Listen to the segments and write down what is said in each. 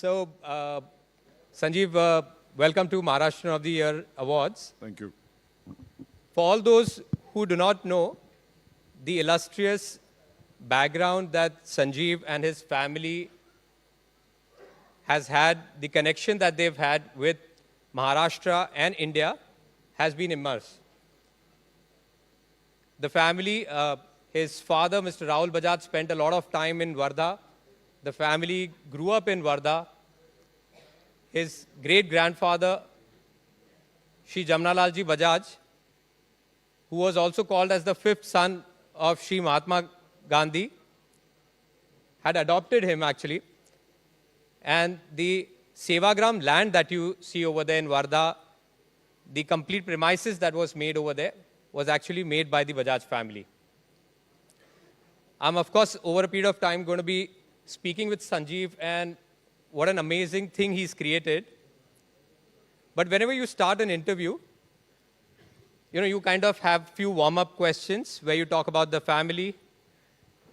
So, Sanjeev, welcome to Maharashtra of the Year Awards. Thank you. For all those who do not know, the illustrious background that Sanjeev and his family has had, the connection that they've had with Maharashtra and India has been immense. The family, his father, Mr. Rahul Bajaj, spent a lot of time in Wardha. The family grew up in Wardha. His great-grandfather, Shri Jamnalalji Bajaj, who was also called as the fifth son of Shri Mahatma Gandhi, had adopted him actually. And the Sevagram land that you see over there in Wardha, the complete premises that was made over there was actually made by the Bajaj family. I'm, of course, over a period of time going to be speaking with Sanjeev, and what an amazing thing he's created. But whenever you start an interview, you kind of have few warm-up questions where you talk about the family,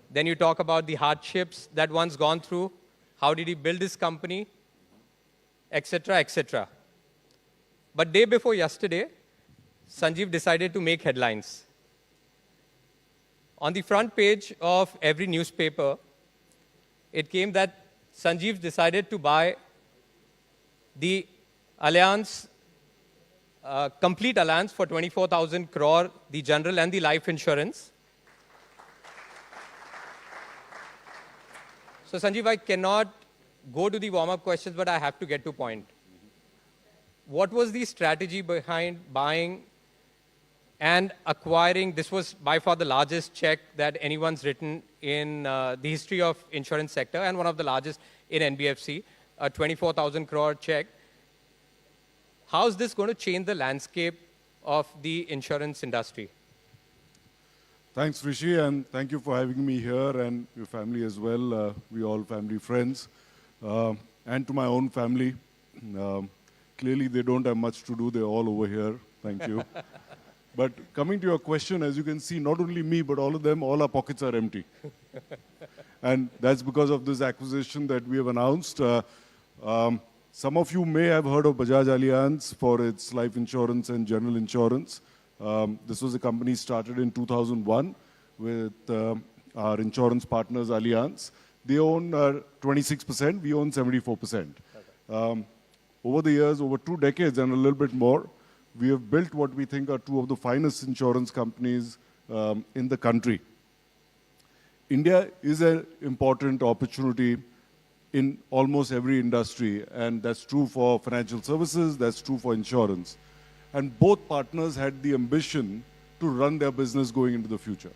then you talk about the hardships that one's gone through, how did he build his company, etc., etc. But day before yesterday, Sanjeev decided to make headlines. On the front page of every newspaper, it came that Sanjeev decided to buy the Allianz, complete Allianz for 24,000 crore, the general and the life insurance. So Sanjeev, I cannot go to the warm-up questions, but I have to get to point. What was the strategy behind buying and acquiring? This was by far the largest check that anyone's written in the history of insurance sector, and one of the largest in NBFC, a 24,000 crore check. How is this going to change the landscape of the insurance industry? Thanks, Rishi, and thank you for having me here and your family as well. We all family friends. And to my own family. Clearly, they don't have much to do. They're all over here. Thank you. But coming to your question, as you can see, not only me, but all of them, all our pockets are empty. And that's because of this acquisition that we have announced. Some of you may have heard of Bajaj Allianz for its life insurance and general insurance. This was a company started in 2001 with our insurance partners, Allianz. They own 26%, we own 74%. Over the years, over 2 decades and a little bit more, we have built what we think are two of the finest insurance companies in the country. India is an important opportunity in almost every industry, and that's true for financial services, that's true for insurance. And both partners had the ambition to run their business going into the future.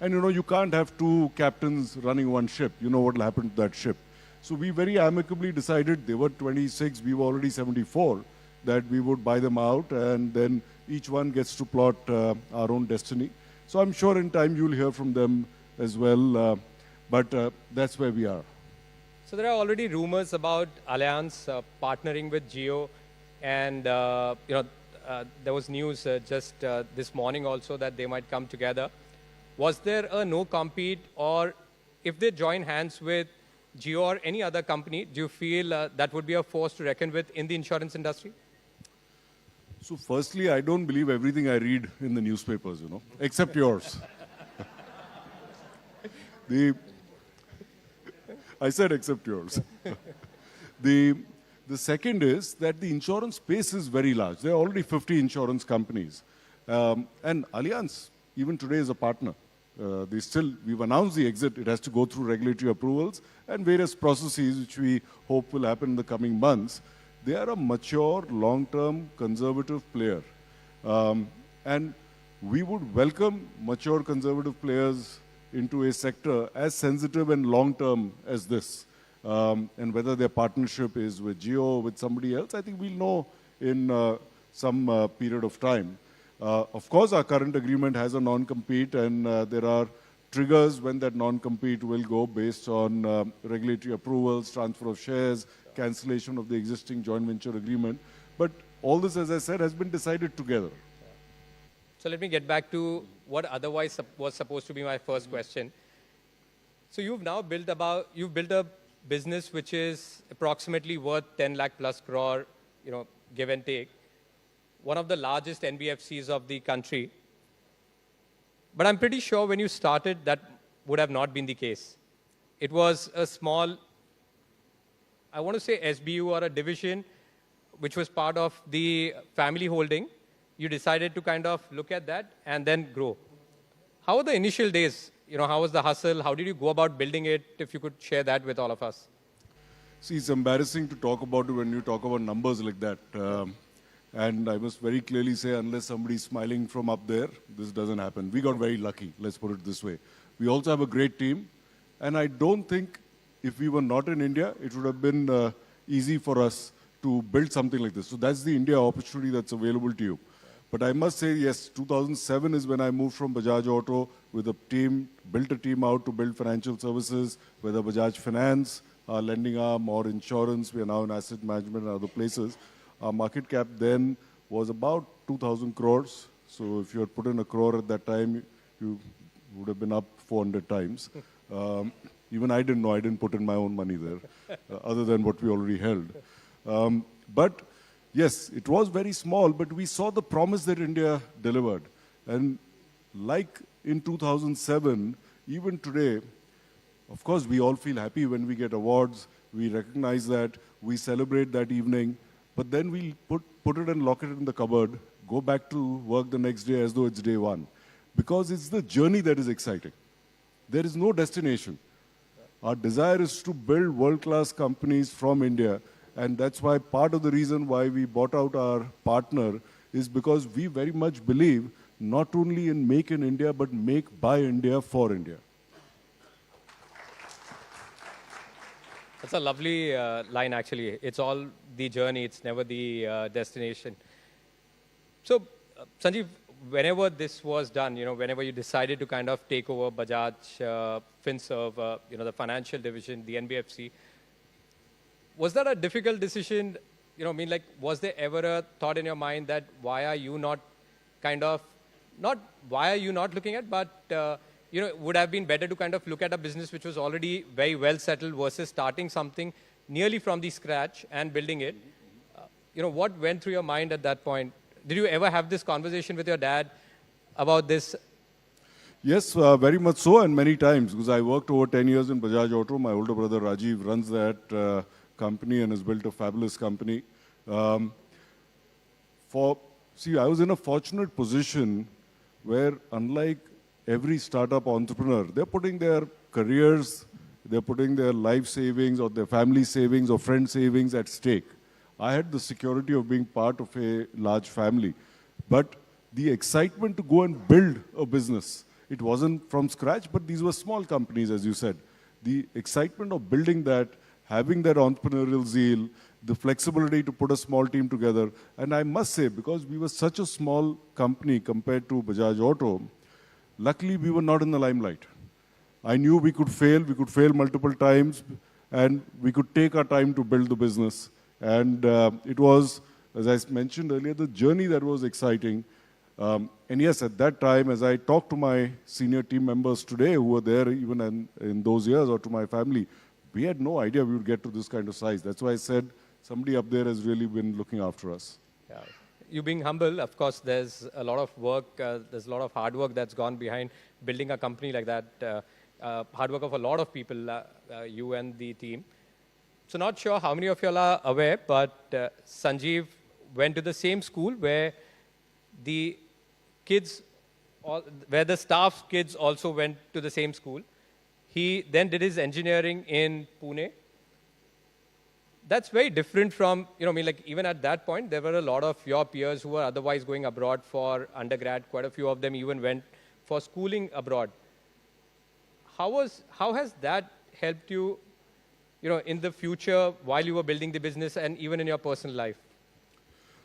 And you can't have two captains running one ship. You know what will happen to that ship. So we very amicably decided, they were 26, we were already 74, that we would buy them out, and then each one gets to plot our own destiny. So I'm sure in time you'll hear from them as well, but that's where we are. So there are already rumors about Allianz partnering with Jio, and there was news just this morning also that they might come together. Was there a no-compete, or if they join hands with Jio or any other company, do you feel that would be a force to reckon with in the insurance industry? So firstly, I don't believe everything I read in the newspapers, except yours. I said except yours. The second is that the insurance space is very large. There are already 50 insurance companies. And Allianz, even today, is a partner. We've announced the exit. It has to go through regulatory approvals and various processes, which we hope will happen in the coming months. They are a mature, long-term, conservative player. And we would welcome mature, conservative players into a sector as sensitive and long-term as this. And whether their partnership is with Jio or with somebody else, I think we'll know in some period of time. Of course, our current agreement has a non-compete, and there are triggers when that non-compete will go based on regulatory approvals, transfer of shares, cancellation of the existing joint venture agreement. But all this, as I said, has been decided together. So let me get back to what otherwise was supposed to be my first question. So you've now built a business which is approximately worth 10 lakh plus crore, give and take. One of the largest NBFCs of the country. But I'm pretty sure when you started, that would have not been the case. It was a small, I want to say SBU or a division, which was part of the family holding. You decided to kind of look at that and then grow. How were the initial days? How was the hustle? How did you go about building it? If you could share that with all of us. See, it's embarrassing to talk about it when you talk about numbers like that. And I must very clearly say, unless somebody's smiling from up there, this doesn't happen. We got very lucky, let's put it this way. We also have a great team. And I don't think if we were not in India, it would have been easy for us to build something like this. So that's the India opportunity that's available to you. But I must say, yes, 2007 is when I moved from Bajaj Auto with a team, built a team out to build financial services, whether Bajaj Finance, our lending arm, or insurance. We are now in asset management and other places. Our market cap then was about 2,000 crores. So if you had put in a crore at that time, you would have been up 400 times. Even I didn't know, I didn't put in my own money there, other than what we already held. But yes, it was very small, but we saw the promise that India delivered. And like in 2007, even today, of course, we all feel happy when we get awards. We recognize that, we celebrate that evening. But then we put it and lock it in the cupboard, go back to work the next day as though it's day one. Because it's the journey that is exciting. There is no destination. Our desire is to build world-class companies from India. And that's why part of the reason why we bought out our partner is because we very much believe not only in make in India, but make by India for India. That's a lovely line, actually. It's all the journey. It's never the destination. So, Sanjeev, whenever this was done, whenever you decided to kind of take over Bajaj, FinServ, the financial division, the NBFC, was that a difficult decision? Was there ever a thought in your mind that why are you not why are you not looking at, but would have been better to kind of look at a business which was already very well settled versus starting something nearly from the scratch and building it? What went through your mind at that point? Did you ever have this conversation with your dad about this? Yes, very much so, and many times, because I worked over 10 years in Bajaj Auto. My older brother Rajiv runs that company and has built a fabulous company. I was in a fortunate position where, unlike every startup entrepreneur, they're putting their careers, they're putting their life savings or their family savings or friend savings at stake. I had the security of being part of a large family. But the excitement to go and build a business, it wasn't from scratch, but these were small companies, as you said. The excitement of building that, having that entrepreneurial zeal, the flexibility to put a small team together. And I must say, because we were such a small company compared to Bajaj Auto, luckily we were not in the limelight. I knew we could fail multiple times, and we could take our time to build the business. And it was, as I mentioned earlier, the journey that was exciting. And yes, at that time, as I talk to my senior team members today who were there even in those years, or to my family, we had no idea we would get to this kind of size. That's why I said somebody up there has really been looking after us. Yeah. You being humble, of course, there's a lot of work, there's a lot of hard work that's gone behind building a company like that. Hard work of a lot of people, you and the team. So not sure how many of you all are aware, but Sanjiv went to the same school where the kids, where the staff's kids also went to the same school. He then did his engineering in Pune. That's very different from, even at that point, there were a lot of your peers who were otherwise going abroad for undergrad. Quite a few of them even went for schooling abroad. How has that helped you, in the future while you were building the business and even in your personal life?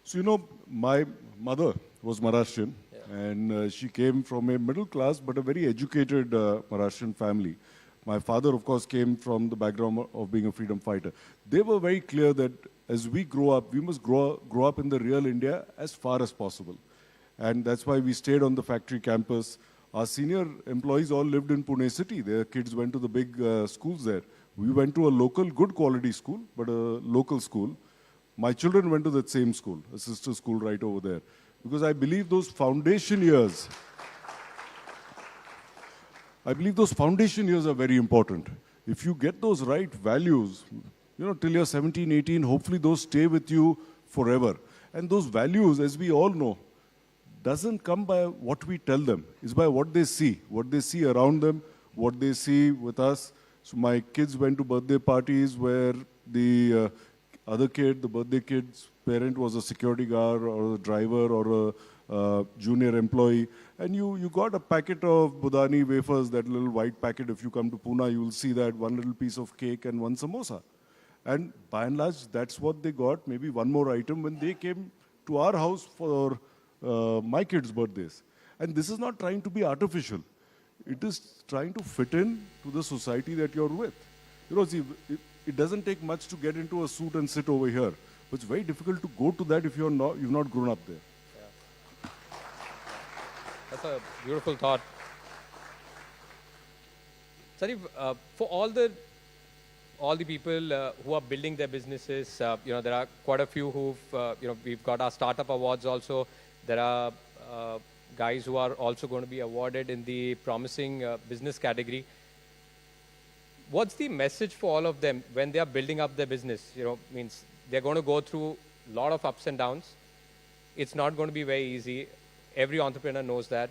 So, my mother was Maharashtrian, and she came from a middle class but a very educated Maharashtrian family. My father, of course, came from the background of being a freedom fighter. They were very clear that as we grow up, we must grow up in the real India as far as possible. And that's why we stayed on the factory campus. Our senior employees all lived in Pune city. Their kids went to the big schools there. We went to a local, good quality school, but a local school. My children went to that same school, a sister school right over there. Because I believe those foundation years, are very important. If you get those right values, till you're 17, 18, hopefully those stay with you forever. And those values, as we all know, doesn't come by what we tell them. It's by what they see around them, what they see with us. So my kids went to birthday parties where the other kid, the birthday kid's parent was a security guard or a driver or a junior employee. And you got a packet of Budani wafers, that little white packet. If you come to Pune, you will see that one little piece of cake and one samosa. And by and large, that's what they got, maybe one more item when they came to our house for my kids' birthdays. And this is not trying to be artificial. It is trying to fit in to the society that you're with. See, it doesn't take much to get into a suit and sit over here. But it's very difficult to go to that if you've not grown up there. Yeah. That's a beautiful thought. Sanjeev, for all the people who are building their businesses, there are quite a few who've, we've got our startup awards also. There are guys who are also going to be awarded in the promising business category. What's the message for all of them when they are building up their business? Means they're going to go through a lot of ups and downs. It's not going to be very easy. Every entrepreneur knows that.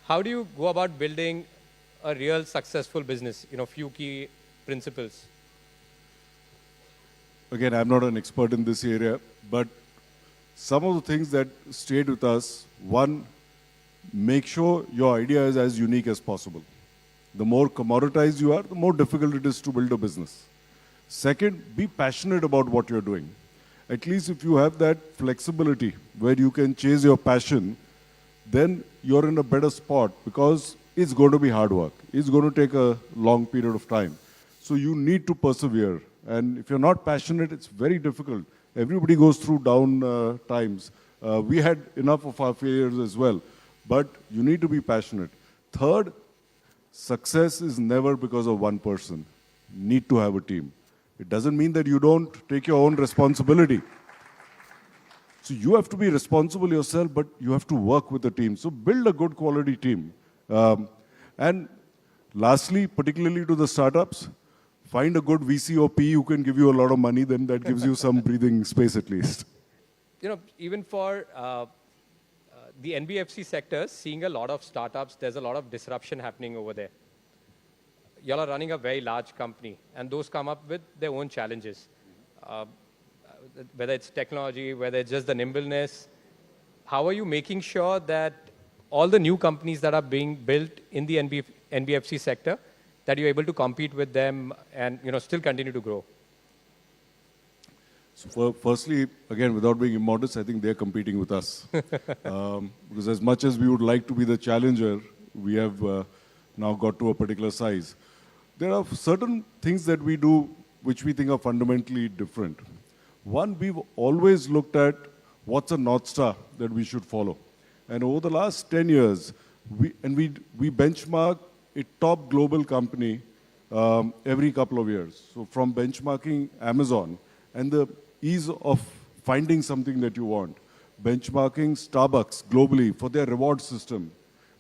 How do you go about building a real successful business? Few key principles. Again, I'm not an expert in this area, but some of the things that stayed with us, one, make sure your idea is as unique as possible. The more commoditized you are, the more difficult it is to build a business. Second, be passionate about what you're doing. At least if you have that flexibility where you can chase your passion, then you're in a better spot because it's going to be hard work. It's going to take a long period of time. So you need to persevere. And if you're not passionate, it's very difficult. Everybody goes through down times. We had enough of our failures as well. But you need to be passionate. Third, success is never because of one person. You need to have a team. It doesn't mean that you don't take your own responsibility. So you have to be responsible yourself, but you have to work with the team. So build a good quality team. And lastly, particularly to the startups, find a good VC or PE who can give you a lot of money, then that gives you some breathing space at least. Even for the NBFC sector, seeing a lot of startups, there's a lot of disruption happening over there. Y'all are running a very large company, and those come up with their own challenges. Whether it's technology, whether it's just the nimbleness. How are you making sure that all the new companies that are being built in the NBFC sector, that you're able to compete with them and still continue to grow? So firstly, again, without being immodest, I think they're competing with us. Because as much as we would like to be the challenger, we have now got to a particular size. There are certain things that we do which we think are fundamentally different. One, we've always looked at what's a North Star that we should follow. And over the last 10 years, we benchmark a top global company every couple of years. So from benchmarking Amazon and the ease of finding something that you want, benchmarking Starbucks globally for their reward system,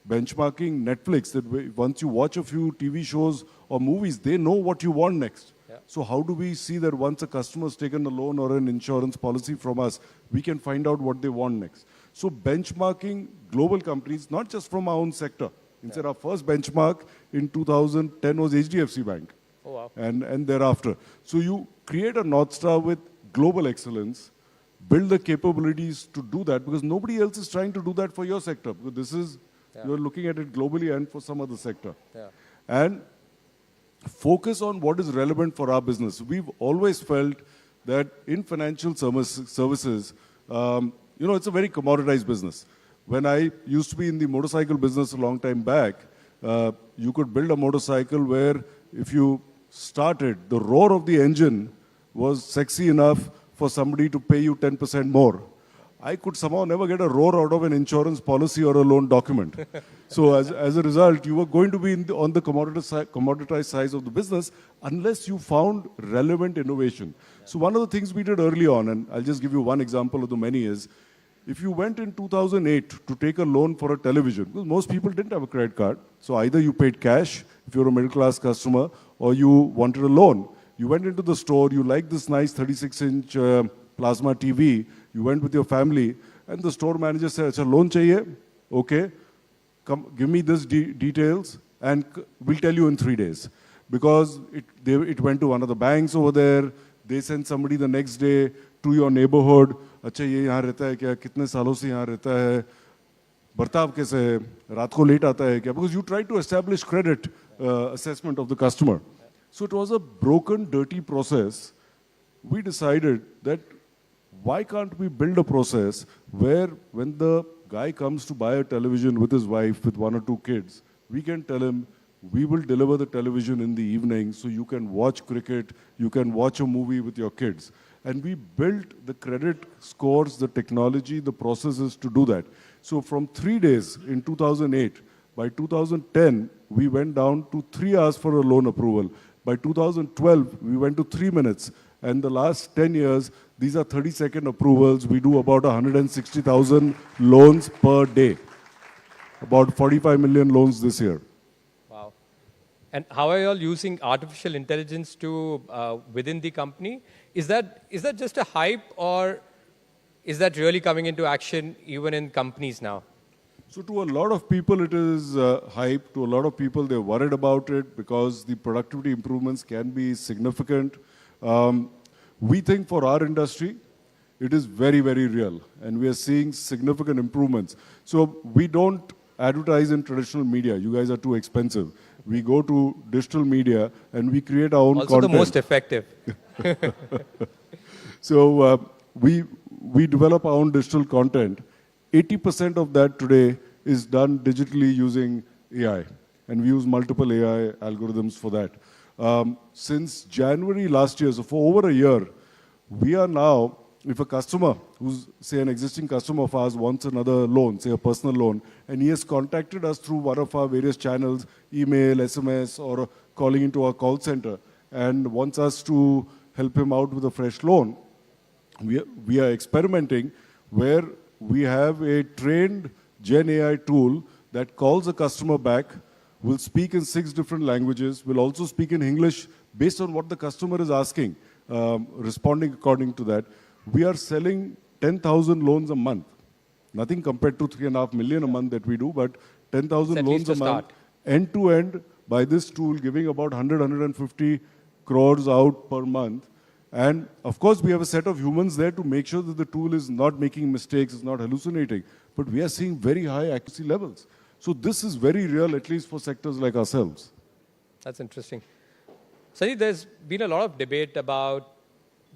benchmarking Netflix, that once you watch a few TV shows or movies, they know what you want next. Yeah. So how do we see that once a customer's taken a loan or an insurance policy from us, we can find out what they want next? So benchmarking global companies, not just from our own sector. Instead, our first benchmark in 2010 was HDFC Bank. Oh, wow. And thereafter. So you create a North Star with global excellence, build the capabilities to do that, because nobody else is trying to do that for your sector. Because this is, you're looking at it globally and for some other sector. Yeah. And focus on what is relevant for our business. We've always felt that in financial services, it's a very commoditized business. When I used to be in the motorcycle business a long time back, you could build a motorcycle where if you started, the roar of the engine was sexy enough for somebody to pay you 10% more. I could somehow never get a roar out of an insurance policy or a loan document. So as a result, you were going to be on the commoditized side of the business unless you found relevant innovation. So one of the things we did early on, and I'll just give you one example of the many, is if you went in 2008 to take a loan for a television, because most people didn't have a credit card, so either you paid cash if you're a middle class customer, or you wanted a loan. You went into the store, you liked this nice 36-inch plasma TV, you went with your family, and the store manager said, "Acha, loan chahiye? Okay, come, give me this details, and we'll tell you in 3 days." Because it went to one of the banks over there, they sent somebody the next day to your neighborhood, "Acha, ye yahan rehta hai kya? Kitne saalon se yahan rehta hai? Bartav kaise hai? Raat ko late aata hai kya?" Because you try to establish credit assessment of the customer. So it was a broken, dirty process. We decided that why can't we build a process where when the guy comes to buy a television with his wife, with 1 or 2 kids, we can tell him, we will deliver the television in the evening so you can watch cricket, you can watch a movie with your kids. And we built the credit scores, the technology, the processes to do that. So from 3 days in 2008, by 2010, we went down to 3 hours for a loan approval. By 2012, we went to 3 minutes. And the last 10 years, these are 30-second approvals. We do about 160,000 loans per day. About 45 million loans this year. Wow. And how are you all using artificial intelligence to within the company? Is that just a hype, or is that really coming into action even in companies now? So to a lot of people, it is hype. To a lot of people, they're worried about it because the productivity improvements can be significant. We think for our industry, it is very, very real. And we are seeing significant improvements. So we don't advertise in traditional media. You guys are too expensive. We go to digital media and we create our own also content. Also the most effective. So we develop our own digital content. 80% of that today is done digitally using AI. And we use multiple AI algorithms for that. Since January last year, so for over a year, we are now, if a customer who's, say, an existing customer of ours wants another loan, say a personal loan, and he has contacted us through one of our various channels, email, SMS, or calling into our call center, and wants us to help him out with a fresh loan, we are experimenting where we have a trained Gen AI tool that calls a customer back, will speak in 6 different languages, will also speak in English based on what the customer is asking, responding according to that. We are selling 10,000 loans a month. Nothing compared to 3.5 million a month that we do, but 10,000 loans a month, end to end, by this tool, giving about 150 crores out per month. And of course, we have a set of humans there to make sure that the tool is not making mistakes, is not hallucinating. But we are seeing very high accuracy levels. So this is very real, at least for sectors like ourselves. That's interesting. Sanjiv, there's been a lot of debate about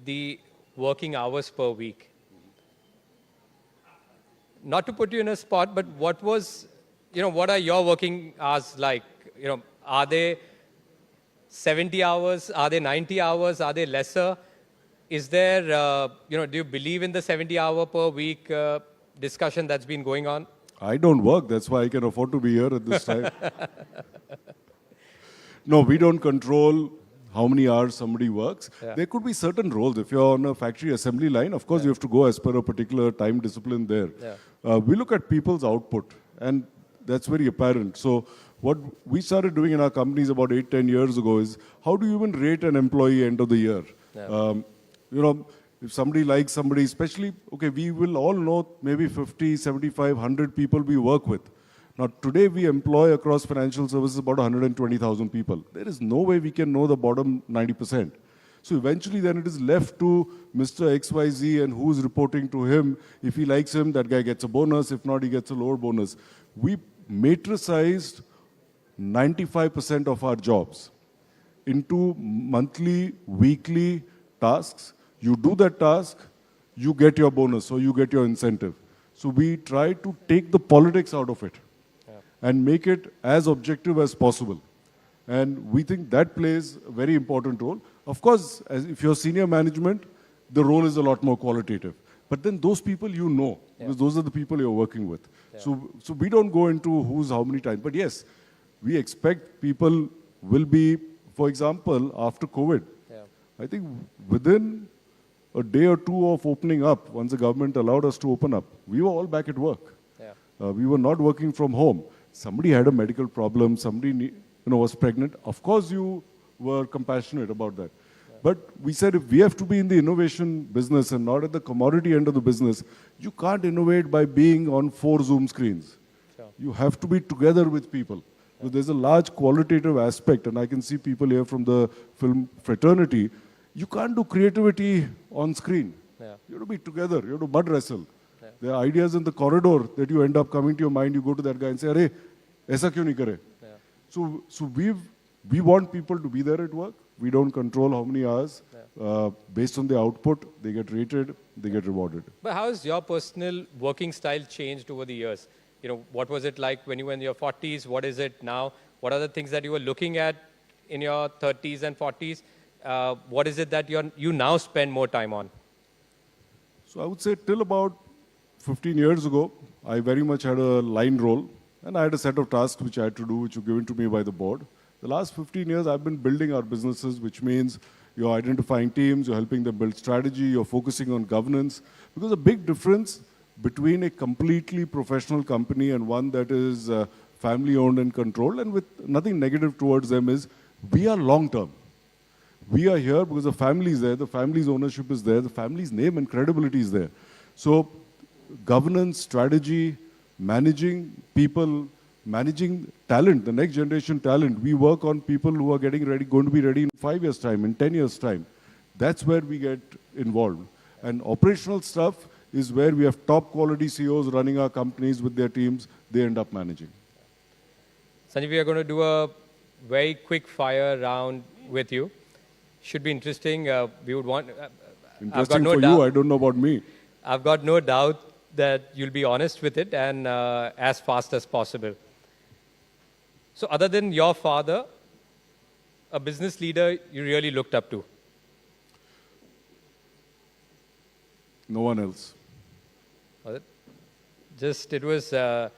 the working hours per week. Not to put you in a spot, but what are your working hours like? Are they 70 hours? Are they 90 hours? Are they lesser? Is there, do you believe in the 70-hour per week discussion that's been going on? I don't work. That's why I can afford to be here at this time. No, we don't control how many hours somebody works. Yeah. There could be certain roles. If you're on a factory assembly line, of course, you have to go as per a particular time discipline there. Yeah. We look at people's output, and that's very apparent. So what we started doing in our companies about 8-10 years ago is, how do you even rate an employee end of the year? Yeah. If somebody likes somebody, especially, okay, we will all know maybe 50, 75, 100 people we work with. Now, today we employ across financial services about 120,000 people. There is no way we can know the bottom 90%. So eventually then it is left to Mr. XYZ and who's reporting to him. If he likes him, that guy gets a bonus. If not, he gets a lower bonus. We matricized 95% of our jobs into monthly, weekly tasks. You do that task, you get your bonus or you get your incentive. So we try to take the politics out of it and make it as objective as possible. And we think that plays a very important role. Of course, if you're senior management, the role is a lot more qualitative. But then those people you know, because those are the people you're working with. So we don't go into who's how many times. But yes, we expect people will be, for example, after COVID, I think within a day or two of opening up, once the government allowed us to open up, we were all back at work. We were not working from home. Somebody had a medical problem, somebody was pregnant. Of course, you were compassionate about that. But we said if we have to be in the innovation business and not at the commodity end of the business, you can't innovate by being on 4 Zoom screens. You have to be together with people. So there's a large qualitative aspect, and I can see people here from the film fraternity. You can't do creativity on screen. You have to be together. You have to mud wrestle. There are ideas in the corridor that you end up coming to your mind. You go to that guy and say, "Arey, aisa kyun nahi kare?" So we want people to be there at work. We don't control how many hours. Based on the output, they get rated, they get rewarded. But how has your personal working style changed over the years? What was it like when you were in your 40s? What is it now? What are the things that you were looking at in your 30s and 40s? What is it that you now spend more time on? So I would say till about 15 years ago, I very much had a line role, and I had a set of tasks which I had to do, which were given to me by the board. The last 15 years, I've been building our businesses, which means you're identifying teams, you're helping them build strategy, you're focusing on governance. Because a big difference between a completely professional company and one that is family-owned and controlled, and with nothing negative towards them, is we are long-term. We are here because the family is there, the family's ownership is there, the family's name and credibility is there. So governance, strategy, managing people, managing talent, the next generation talent. We work on people who are going to be ready in 5 years' time, in 10 years' time. That's where we get involved. And operational stuff is where we have top quality CEOs running our companies with their teams. They end up managing. Sanjiv, we are going to do a very quick fire round with you. Should be interesting. We would want. Interesting for you. I don't know about me. I've got no doubt that you'll be honest with it and as fast as possible. So other than your father, a business leader you really looked up to? No one else. Was it? It was the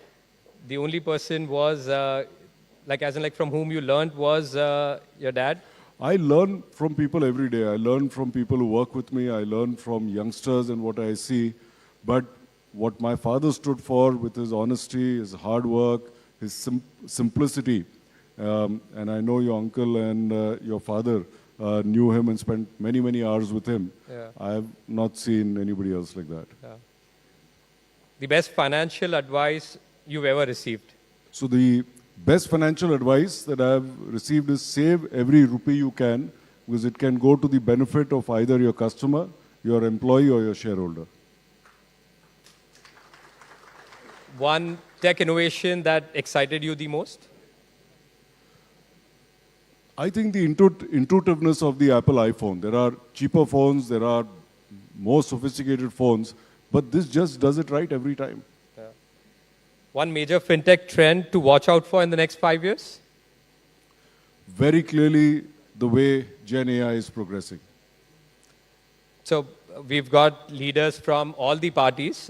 only person was, from whom you learned was your dad? I learn from people every day. I learn from people who work with me. I learn from youngsters and what I see. But what my father stood for with his honesty, his hard work, his simplicity, and I know your uncle and your father knew him and spent many, many hours with him. I have not seen anybody else like that. The best financial advice you've ever received? So the best financial advice that I have received is save every rupee you can, because it can go to the benefit of either your customer, your employee, or your shareholder. One tech innovation that excited you the most? I think the intuitiveness of the Apple iPhone. There are cheaper phones, there are more sophisticated phones, but this just does it right every time. One major fintech trend to watch out for in the next 5 years? Very clearly, the way Gen AI is progressing. So we've got leaders from all the parties.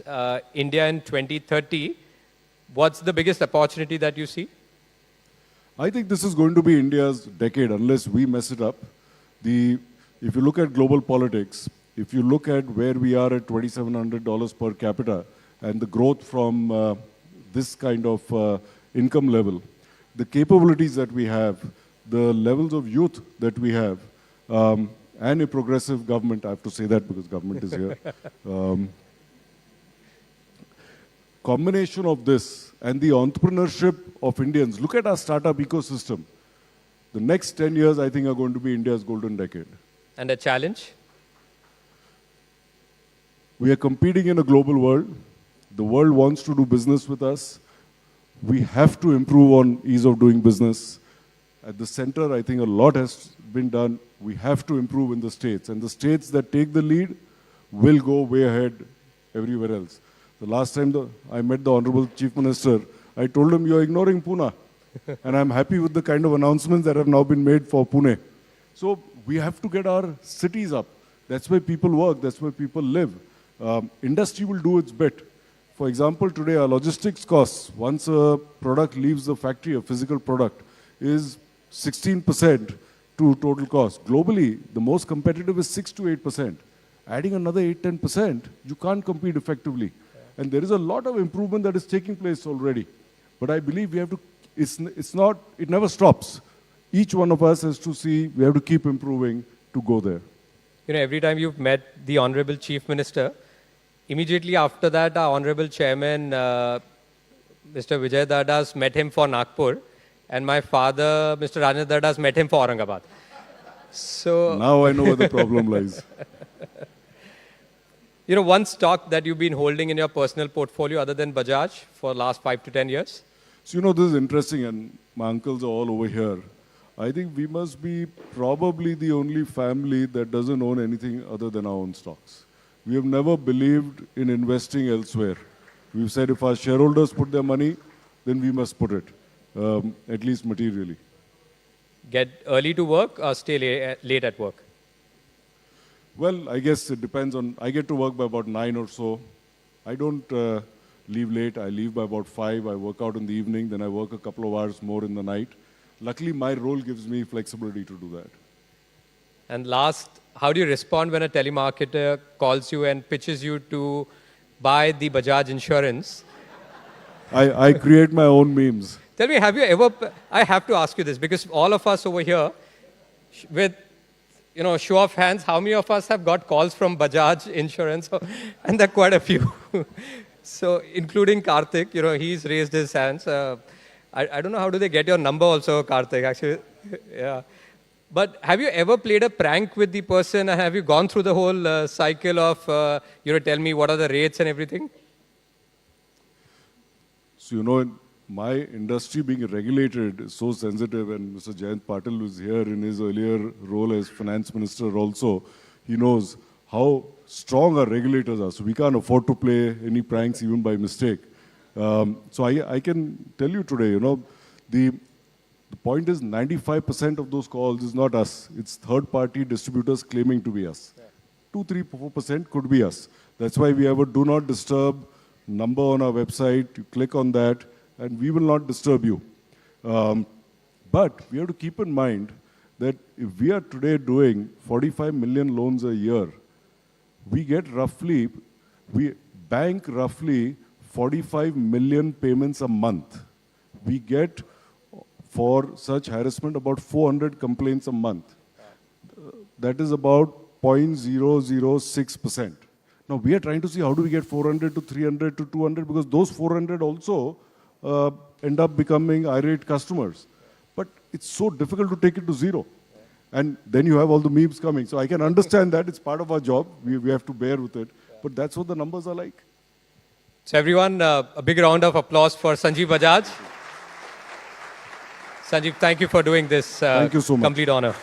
India in 2030, what's the biggest opportunity that you see? I think this is going to be India's decade unless we mess it up. If you look at global politics, if you look at where we are at $2,700 per capita and the growth from this kind of income level, the capabilities that we have, the levels of youth that we have, and a progressive government, I have to say that because government is here. Combination of this and the entrepreneurship of Indians. Look at our startup ecosystem. The next 10 years, I think, are going to be India's golden decade. And a challenge? We are competing in a global world. The world wants to do business with us. We have to improve on ease of doing business. At the center, I think a lot has been done. We have to improve in the states. And the states that take the lead will go way ahead everywhere else. The last time I met the Honorable Chief Minister, I told him, you're ignoring Pune. And I'm happy with the kind of announcements that have now been made for Pune. So we have to get our cities up. That's where people work. That's where people live. Industry will do its bit. For example, today our logistics costs, once a product leaves the factory, a physical product, is 16% to total cost. Globally, the most competitive is 6 to 8%. Adding another 8-10%, you can't compete effectively. And there is a lot of improvement that is taking place already. But I believe we have to, it never stops. Each one of us has to see, we have to keep improving to go there. You know, every time you've met the Honorable Chief Minister, immediately after that, our Honorable Chairman, Mr. Vijay Dadas, met him for Nagpur. And my father, Mr. Rajendra Dadas, met him for Aurangabad. So now I know where the problem lies. You know, one stock that you've been holding in your personal portfolio other than Bajaj for the last 5 to 10 years? So, you know, this is interesting, and my uncles are all over here. I think we must be probably the only family that doesn't own anything other than our own stocks. We have never believed in investing elsewhere. We've said if our shareholders put their money, then we must put it, at least materially. Get early to work or stay late at work? Well, I guess it depends on, I get to work by about 9 or so. I don't leave late, I leave by about 5, I work out in the evening, then I work a couple of hours more in the night. Luckily, my role gives me flexibility to do that. And last, how do you respond when a telemarketer calls you and pitches you to buy the Bajaj insurance? I create my own memes. Tell me, have you ever, I have to ask you this, because all of us over here, with, you know, show of hands, how many of us have got calls from Bajaj insurance? And there are quite a few. So, including Karthik, you know, he's raised his hands. I don't know, how do they get your number also, Karthik, actually? Yeah. But have you ever played a prank with the person, and have you gone through the whole cycle of, you know, tell me what are the rates and everything? So, you know, my industry being regulated is so sensitive, and Mr. Jayant Patil was here in his earlier role as finance minister also. He knows how strong our regulators are. So we can't afford to play any pranks even by mistake. So I can tell you today, you know, the point is 95% of those calls is not us. It's third-party distributors claiming to be us. 2, 3, 4% could be us. That's why we have a do not disturb number on our website. You click on that, and we will not disturb you. But we have to keep in mind that if we are today doing 45 million loans a year, we bank roughly 45 million payments a month. We get, for such harassment, about 400 complaints a month. That is about 0.006%. Now, we are trying to see how do we get 400 to 300 to 200, because those 400 also end up becoming irate customers. But it's so difficult to take it to zero. And then you have all the memes coming. So I can understand that. It's part of our job. We have to bear with it. But that's what the numbers are like. So everyone, a big round of applause for Sanjeev Bajaj. Sanjeev, thank you for doing this. Thank you so much. Complete honor.